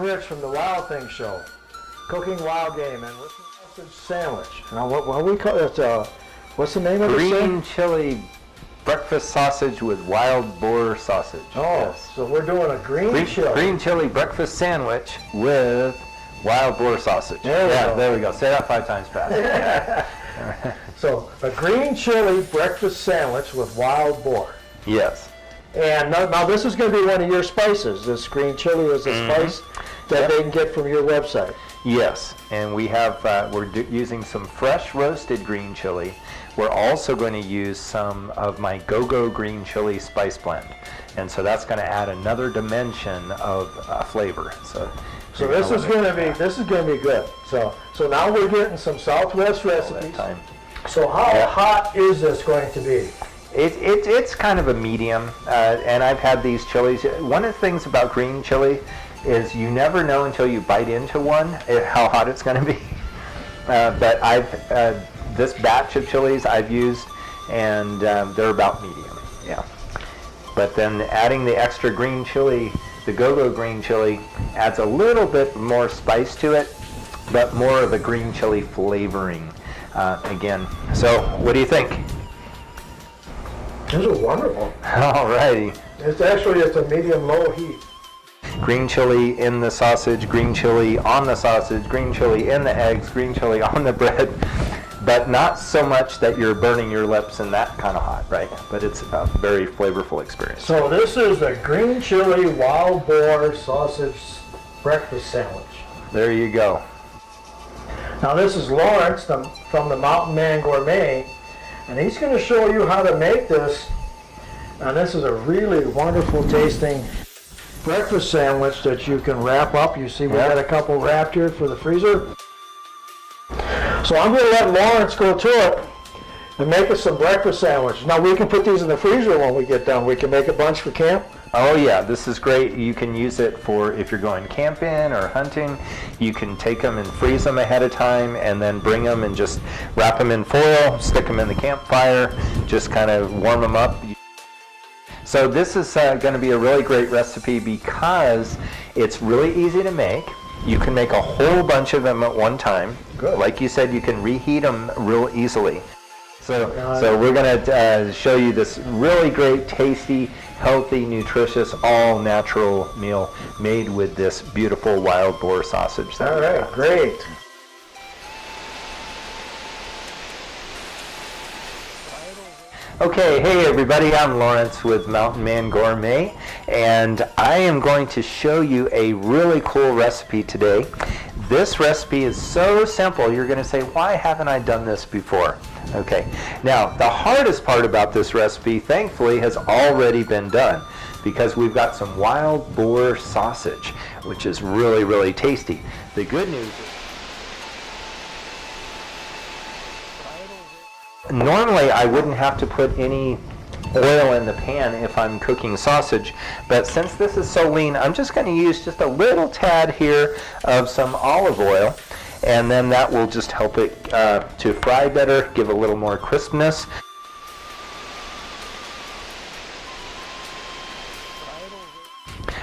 Rich from the Wild Thing Show, cooking wild game, and what's the sausage sandwich? Now, what we call it? What's the name of it? Green chili breakfast sausage with wild boar sausage. Oh, yes. So we're doing a green chili. Green chili breakfast sandwich with wild boar sausage. There we go. Say that 5 times fast. So a green chili breakfast sandwich with wild boar. Yes. And now this is going to be one of your spices. This green chili is a spice that they can get from your website. Yes, and we have using some fresh roasted green chili. We're also going to use some of my go-go green chili spice blend, and so that's going to add another dimension of flavor. So this is going to be good. So now we're getting some Southwest recipes. So how hot is this going to be? It's kind of a medium, and I've had these chilies. One of the things about green chili is you never know until you bite into one how hot it's going to be. But this batch of chilies I've used, and they're about medium. Yeah. But then adding the extra green chili, the go-go green chili, adds a little bit more spice to it, but more of a green chili flavoring again. So what do you think? This is wonderful. All righty. It's a medium-low heat. Green chili in the sausage, green chili on the sausage, green chili in the eggs, green chili on the bread, but not so much that you're burning your lips and that kind of hot, right? But it's a very flavorful experience. So this is a green chili wild boar sausage breakfast sandwich. There you go. Now this is Lawrence from the Mountain Man Gourmet, and he's going to show you how to make this. And this is a really wonderful tasting breakfast sandwich that you can wrap up. You see we got a couple wrapped here for the freezer. So I'm going to let Lawrence go to it and make us some breakfast sandwiches. Now we can put these in the freezer when we get done. We can make a bunch for camp. Oh yeah, this is great. You can use it for if you're going camping or hunting. You can take them and freeze them ahead of time and then bring them and just wrap them in foil, stick them in the campfire, just kind of warm them up. So this is going to be a really great recipe because it's really easy to make. You can make a whole bunch of them at one time. Good. Like you said, you can reheat them real easily. So we're going to show you this really great, tasty, healthy, nutritious, all-natural meal made with this beautiful wild boar sausage. All right, great. Okay, hey everybody, I'm Lawrence with Mountain Man Gourmet, and I am going to show you a really cool recipe today. This recipe is so simple, you're going to say, why haven't I done this before? Okay, now the hardest part about this recipe, thankfully, has already been done because we've got some wild boar sausage, which is really, really tasty. The good news is normally I wouldn't have to put any oil in the pan if I'm cooking sausage, but since this is so lean, I'm just going to use just a little tad here of some olive oil, and then that will just help it to fry better, give a little more crispness.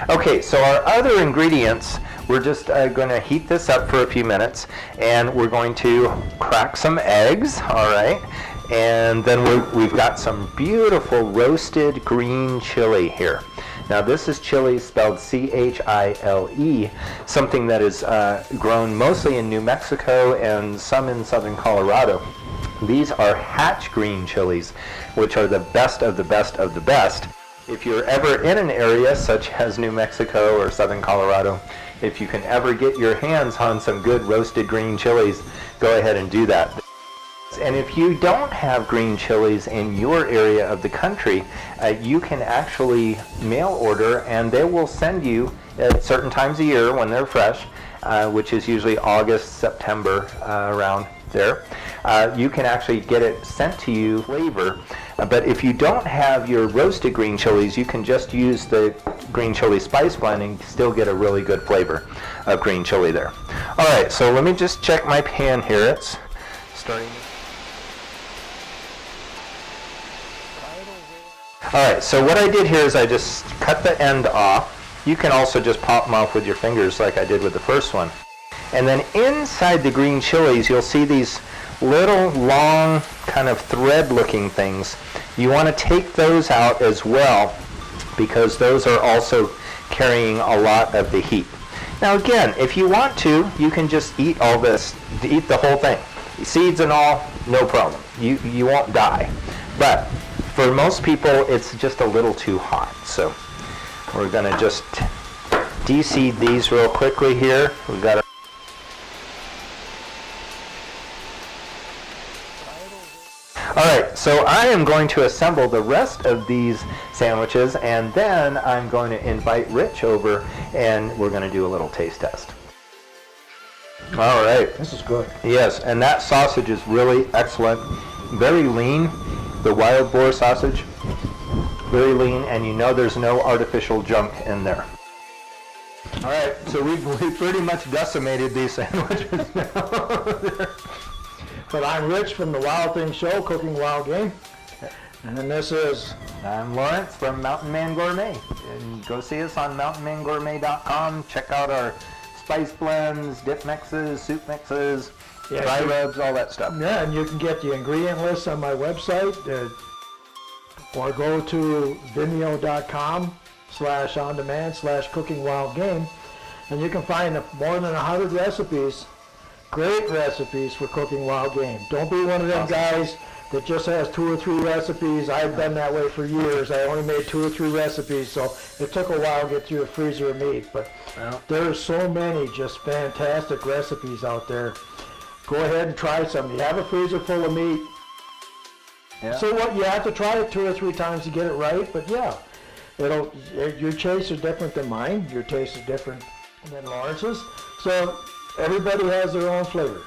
Okay, so our other ingredients, we're just going to heat this up for a few minutes, and we're going to crack some eggs, all right? And then we've got some beautiful roasted green chili here. Now this is chili spelled C-H-I-L-E, something that is grown mostly in New Mexico and some in southern Colorado. These are hatch green chilies, which are the best of the best of the best. If you're ever in an area such as New Mexico or southern Colorado, if you can ever get your hands on some good roasted green chilies, go ahead and do that. And if you don't have green chilies in your area of the country, you can actually mail order, and they will send you at certain times of year when they're fresh, which is usually August, September, around there. You can actually get it sent to you flavor. But if you don't have your roasted green chilies, you can just use the green chili spice blend and still get a really good flavor of green chili there. All right, so let me just check my pan here. It's starting. All right, so what I did here is I just cut the end off. You can also just pop them off with your fingers like I did with the first one. And then inside the green chilies, you'll see these little long kind of thread looking things. You want to take those out as well because those are also carrying a lot of the heat. Now again, if you want to, you can just eat all this, eat the whole thing. Seeds and all, no problem. You won't die. But for most people, it's just a little too hot. So we're going to just de-seed these real quickly here. We've got All right, so I am going to assemble the rest of these sandwiches, and then I'm going to invite Rich over, and we're going to do a little taste test. All right. This is good. Yes, and that sausage is really excellent. Very lean, the wild boar sausage. Very lean, and you know there's no artificial junk in there. All right, so we've pretty much decimated these sandwiches now. But I'm Rich from the Wild Things Show, Cooking Wild Game. And this is... I'm Lawrence from Mountain Man Gourmet. And go see us on mountainmangourmet.com. Check out our spice blends, dip mixes, soup mixes, dry rubs, all that stuff. Yeah, and you can get the ingredient list on my website, or go to vimeo.com/on-demand/cooking-wild-game, and you can find more than 100 recipes, great recipes for cooking wild game. Don't be one of them guys that just has 2 or 3 recipes. I've been that way for years. I only made 2 or 3 recipes, so it took a while to get through a freezer of meat. But there are so many just fantastic recipes out there. Go ahead and try some. You have a freezer full of meat. Yeah. So what? You have to try it 2 or 3 times to get it right. But yeah, your taste is different than mine. Your taste is different than Lawrence's. So everybody has their own flavor.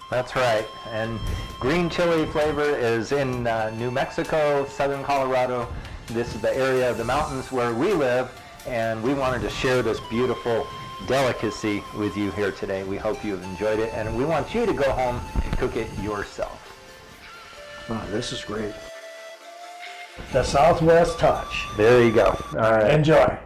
That's right. And green chili flavor is in New Mexico, southern Colorado. This is the area of the mountains where we live, and we wanted to share this beautiful delicacy with you here today. We hope you've enjoyed it, and we want you to go home and cook it yourself. Oh, this is great. The Southwest touch. There you go. All right. Enjoy.